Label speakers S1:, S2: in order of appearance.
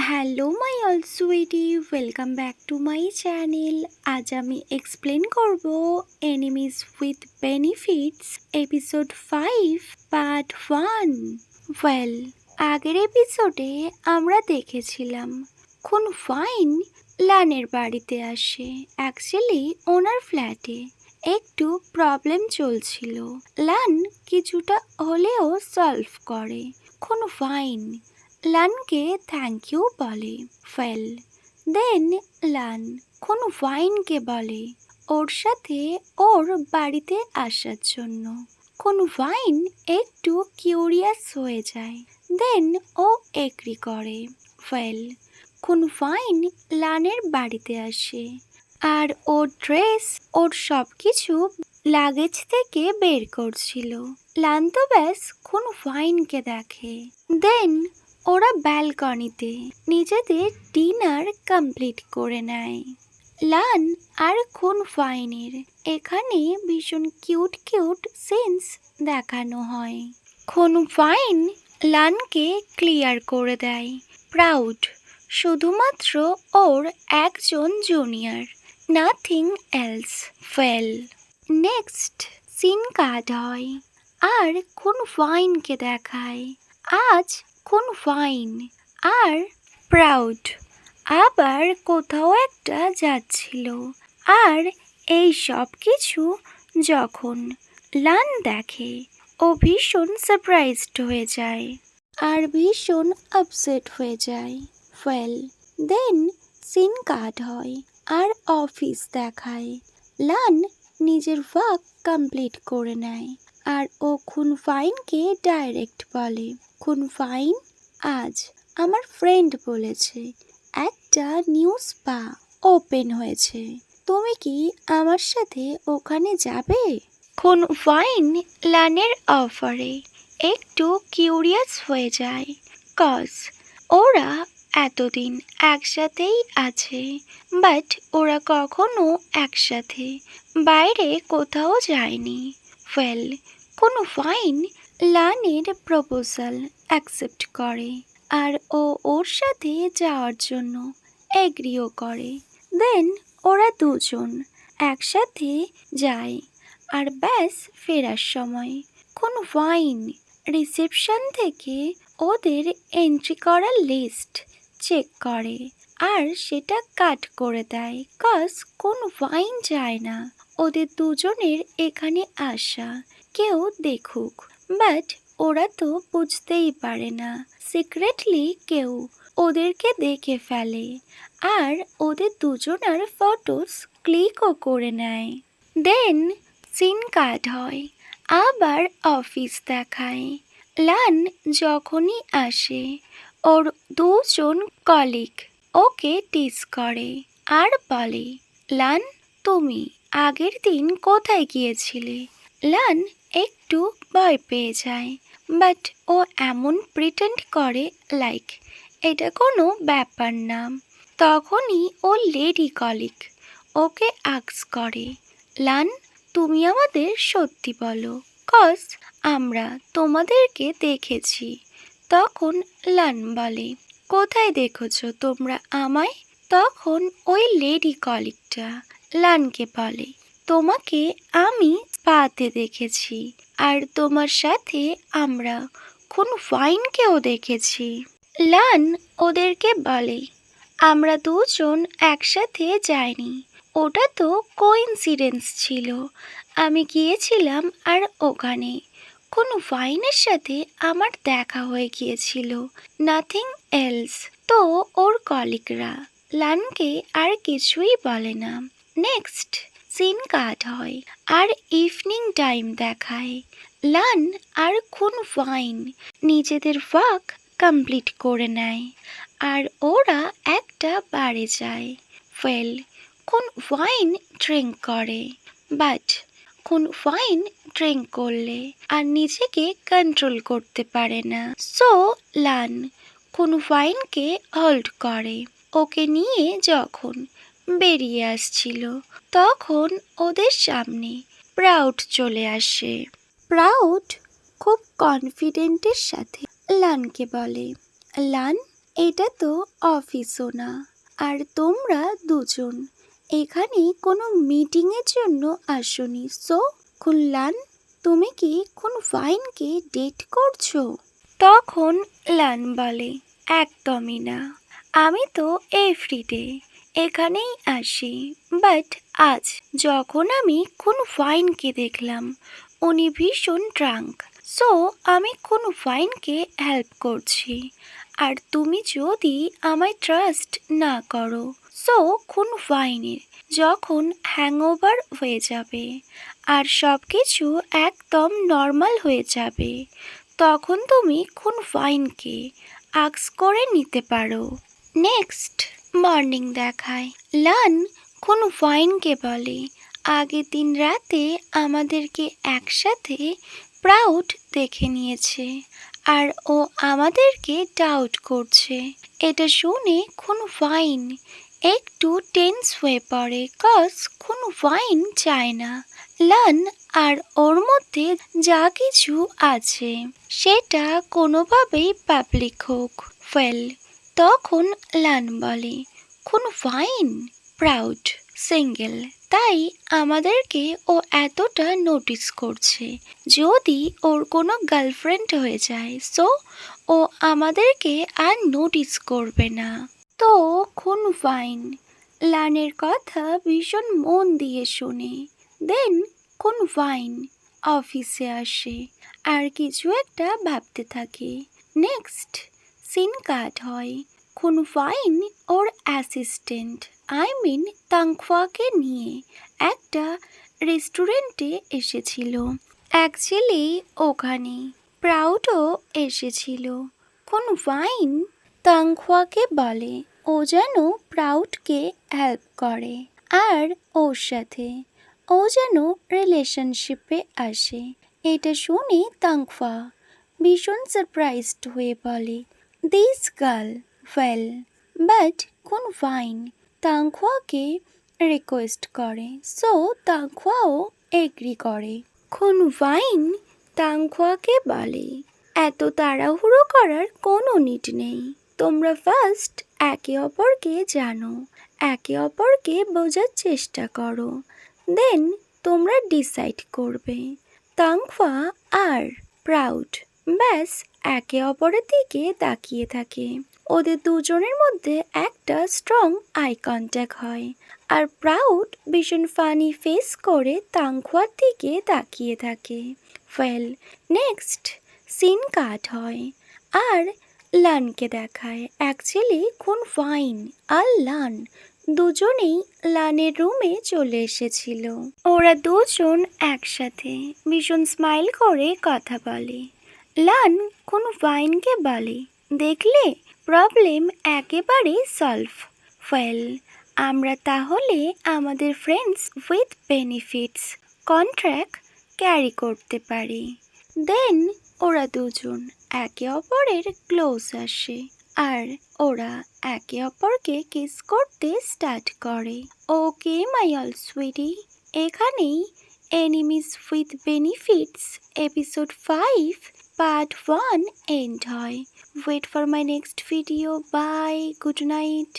S1: Hello my all sweetie, welcome back to my channel. আজ আমি explain করব enemies with benefits episode 5 part 1। Well, আগের এপিসোডে আমরা দেখেছিলাম খুন ফাইন লানের বাড়িতে আসে। অ্যাকচুয়ালি ওনার ফ্ল্যাটে একটু প্রবলেম চলছিল। লান কিছুটা হলেও সলভ করে। খুন ফাইন লানকে থ্যাংক ইউ বলে। ফেল দেন লান খুন ফাইনকে বলে ওর সাথে ওর বাড়িতে আসার জন্য। খুন ফাইন একটু কিউরিয়াস হয়ে যায়, দেন ও এগ্রি করে। ফেল খুন ফাইন লানের বাড়িতে আসে আর ওর ড্রেস ওর সব কিছু লাগেজ থেকে বের করছিল। লান তো ব্যাস খুন ফাইনকে দেখে। দেন ওরা ব্যালকনিতে নিজেদের ডিনার কমপ্লিট করে নেয়। লান আর খুন ফাইনের এখানে ভীষণ কিউট কিউট সিনস দেখানো হয়। খুন ফাইন লানকে ক্লিয়ার করে দেয় প্রাউড শুধুমাত্র ওর একজন জুনিয়র, নাথিং এলস। ফেল নেক্সট সিন কাট হয় আর খুন ফাইনকে দেখায় আজ খুন ফাইন আর প্রাউড আবার কোথাও একটা যাচ্ছিল। আর এই সব কিছু যখন লান দেখে ও ভীষণ সারপ্রাইজড হয়ে যায় আর ভীষণ আপসেট হয়ে যায়। ওয়েল দেন সিন কাট হয় আর অফিস দেখায়। লান নিজের ওয়ার্ক কমপ্লিট করে নেয় আর ও খুন ফাইনকে ডাইরেক্ট বলে, খুন ফাইন আজ আমার ফ্রেন্ড বলেছে একটা নিউ স্পা ওপেন হয়েছে, তুমি কি আমার সাথে ওখানে যাবে? খুন ফাইন লানের অফারে একটু কিউরিয়াস হয়ে যায়, কজ ওরা এতদিন একসাথেই আছে, বাট ওরা কখনো একসাথে বাইরে কোথাও যায়নি। ওয়েল খুন ফাইন লানের প্রপোজাল অ্যাকসেপ্ট করে আর ও ওর সাথে যাওয়ার জন্য এগ্রিও করে। দেন ওরা দুজন একসাথে যায় আর ব্যাস ফেরার সময় খুন ফাইন রিসেপশন থেকে ওদের এন্ট্রি করার লিস্ট চেক করে আর সেটা কাট করে দেয়, কজ কোন ফাইন চায় না ওদের দুজনের এখানে আসা কেউ দেখুক। বাট ওরা তো বুঝতেই পারে না সিক্রেটলি কেউ ওদেরকে দেখে ফেলে আর ওদের দুজনার ফটোস ক্লিকও করে নেয়। দেন সিন কাট হয় আবার অফিস দেখায়। লান যখনই আসে ওর দুজন কলিগ ওকে টিজ করে আর বলে, লান তুমি আগের দিন কোথায় গিয়েছিলে? লান একটু ভয় পেয়ে যায়, বাট ও এমন প্রিটেন্ড করে লাইক এটা কোনো ব্যাপার না। তখনই ও লেডি কলিগ ওকে আস্ক করে, লান তুমি আমাদের সত্যি বলো, কজ আমরা তোমাদেরকে দেখেছি। তখন লান বলে, কোথায় দেখেছো তোমরা আমায়? তখন ওই লেডি কলিগটা লানকে বলে, তোমাকে আমি স্পাতে দেখেছি আর তোমার সাথে আমরা খুন ফাইনকেও দেখেছি। লান ওদেরকে বলে, আমরা দুজন একসাথে যাইনি, ওটা তো কোইন্সিডেন্স ছিল। আমি গিয়েছিলাম আর ওখানে কোন ফাইনের সাথে আমার দেখা হয়ে গিয়েছিল, নাথিং এলস। তো ওর কলিগরা লানকে আর কিছুই বলে না। নেক্সট সিন কাট হয় আর ইভিনিং টাইম দেখায়। লান আর খুন ফাইন নিজেদের ওয়ার্ক কমপ্লিট করে নেয় আর ওরা একটা বারে যায়। ওয়েল খুন ফাইন ড্রিঙ্ক করে, বাট খুন ফাইন ড্রিঙ্ক করলে আর নিজেকে কন্ট্রোল করতে পারে না। সো লান খুন ফাইনকে হোল্ড করে। ওকে নিয়ে যখন বেরিয়ে আসছিল তখন ওদের সামনে প্রাউড চলে আসে। প্রাউড খুব কনফিডেন্টের সাথে লানকে বলে, লান এটা তো অফিসও না, আর তোমরা দুজন এখানে কোনো মিটিংয়ের জন্য আসোনি। সো খুললান, তুমি কি কোন ফাইনকে ডেট করছো? তখন লান বলে, একদমই না, আমি তো এভরিডে এখানেই আসি, বাট আজ যখন আমি কোন ফাইনকে দেখলাম উনি ভীষণ ড্রাঙ্ক, সো আমি কোন ফাইনকে হেল্প করছি। আর তুমি যদি আমায় ট্রাস্ট না করো, সো কোন ফাইনের যখন হ্যাংওভার হয়ে যাবে আর সব কিছু একদম নর্মাল হয়ে যাবে, তখন তুমি কোন ফাইনকে আক্স করে নিতে পারো। নেক্সট মর্নিং দেখায় লান কোন ফাইনকে বলে, আগের দিন রাতে আমাদেরকে একসাথে প্রাউড দেখে নিয়েছে আর ও আমাদেরকে ডাউট করছে। এটা শুনে কোন ফাইন একটু টেন্স হয়ে পড়ে, কজ কোন ফাইন চায় না লান আর ওর মধ্যে যা কিছু আছে সেটা কোনোভাবেই পাবলিক হোক। ফেল তখন লান বলে, কোন ফাইন প্রাউড সিঙ্গেল, তাই আমাদেরকে ও এতটা নোটিস করছে। যদি ওর কোনো গার্লফ্রেন্ড হয়ে যায়, সো ও আমাদেরকে আর নোটিস করবে না। তো কোন ফাইন লানের কথা ভীষণ মন দিয়ে শোনে। দেন কোন ফাইন অফিসে আসে আর কিছু একটা ভাবতে থাকে। নেক্সট সিন কাট হয়, কোন ফাইন ওর অ্যাসিস্ট্যান্ট তাংখোয়াকে নিয়ে একটা রেস্টুরেন্টে এসেছিল। অ্যাকচুয়ালি ওখানে প্রাউডও এসেছিল। কোন ফাইন তাংখোয়াকে বলে ও যেন প্রাউডকে হেল্প করে আর ওর সাথে ও যেন রিলেশনশিপে আসে। এটা শুনে তাংখোয়া ভীষণ সারপ্রাইজড হয়ে বলে, দিস গার্ল ওয়েল, বাট কোন ফাইন তাংখোয়াকে রিকোয়েস্ট করে, সো তাংখোয়াও এগ্রি করে। কোন ফাইন তাংখোয়াকে বলে, এত তাড়াহুড়ো করার কোনো নিড নেই, তোমরা ফার্স্ট একে অপরকে জানো, একে অপরকে বোঝার চেষ্টা করো, দেন তোমরা ডিসাইড করবে। তাংখোয়া আর প্রাউড ব্যাস একে অপরের দিকে তাকিয়ে থাকে। ওদের দুজনের মধ্যে একটা স্ট্রং আই কন্ট্যাক্ট হয় আর প্রাউড ভীষণ ফানি ফেস করে তাংখোয়ার দিকে তাকিয়ে থাকে। ওয়েল নেক্সট সিন কাট হয় আর লানকে দেখায়। অ্যাকচুয়ালি কোন ফাইন আর লান দুজনেই লানের রুমে চলে এসেছিল। ওরা দুজন একসাথে ভীষণ স্মাইল করে কথা বলে। লান কোন ফাইনকে বলে, দেখলে প্রবলেম একেবারে সলভ। ওয়েল আমরা তাহলে আমাদের friends with benefits contract carry করতে পারি। দেন ওরা দুজন একে অপরের ক্লোজ আসে আর ওরা একে অপরকে কিস করতে স্টার্ট করে। ওকে মাই অল সুইটি, এখানেই enemies with benefits episode 5 part 1 end হয়। Wait for my next video. Bye, good night.